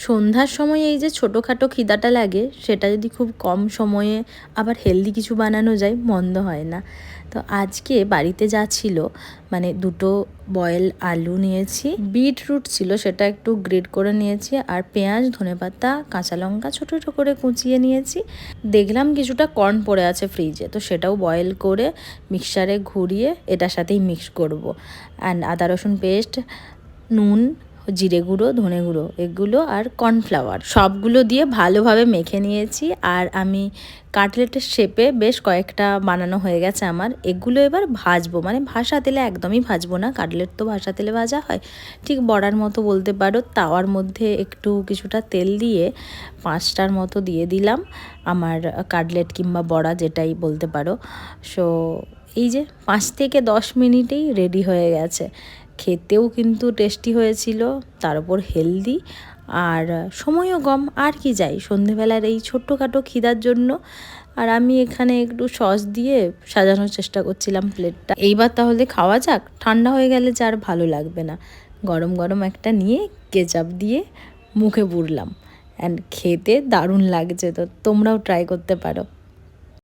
সন্ধ্যার সময় এই যে ছোটোখাটো খিদাটা লাগে, সেটা যদি খুব কম সময়ে আবার হেলদি কিছু বানানো যায়, মন্দ হয় না। তো আজকে বাড়িতে যা ছিল, মানে দুটো বয়েল আলু নিয়েছি, বিটরুট ছিল সেটা একটু গ্রেট করে নিয়েছি, আর পেঁয়াজ, ধনেপাতা, কাঁচা লঙ্কা ছোটো ছোটো করে কুচিয়ে নিয়েছি। দেখলাম কিছুটা কর্ন পড়ে আছে ফ্রিজে, তো সেটাও বয়েল করে মিক্সচারে ঘুরিয়ে এটার সাথেই মিক্স করব। অ্যান্ড আদা রসুন পেস্ট, নুন, জিরে গুঁড়ো, ধনে গুঁড়ো এগুলো আর কর্নফ্লাওয়ার সবগুলো দিয়ে ভালোভাবে মেখে নিয়েছি। আর আমি কাটলেটের শেপে বেশ কয়েকটা বানানো হয়ে গেছে আমার। এগুলো এবার ভাজবো, মানে ভাসা তেলে একদমই ভাজবো না, কাটলেট তো ভাসা তেলে ভাজা হয়, ঠিক বড়ার মতো বলতে পারো। তাওয়ার মধ্যে একটু কিছুটা তেল দিয়ে 5টার মতো দিয়ে দিলাম আমার কাটলেট কিংবা বড়া যেটাই বলতে পারো। সো এই যে 5 থেকে 10 মিনিটেই রেডি হয়ে গেছে। খেতেও কিন্তু টেস্টি হয়েছিল, তার উপর হেলদি, আর সময়ও কম। আর কি যাই সন্ধেবেলার এই ছোট্টখাটো খিদার জন্য। আর আমি এখানে একটু সস দিয়ে সাজানোর চেষ্টা করছিলাম প্লেটটা। এইবার তাহলে খাওয়া যাক, ঠান্ডা হয়ে গেলে যে আর ভালো লাগবে না। গরম গরম একটা নিয়ে কেচাপ দিয়ে মুখে পুরলাম, অ্যান্ড খেতে দারুণ লাগছে। তো তোমরাও ট্রাই করতে পারো।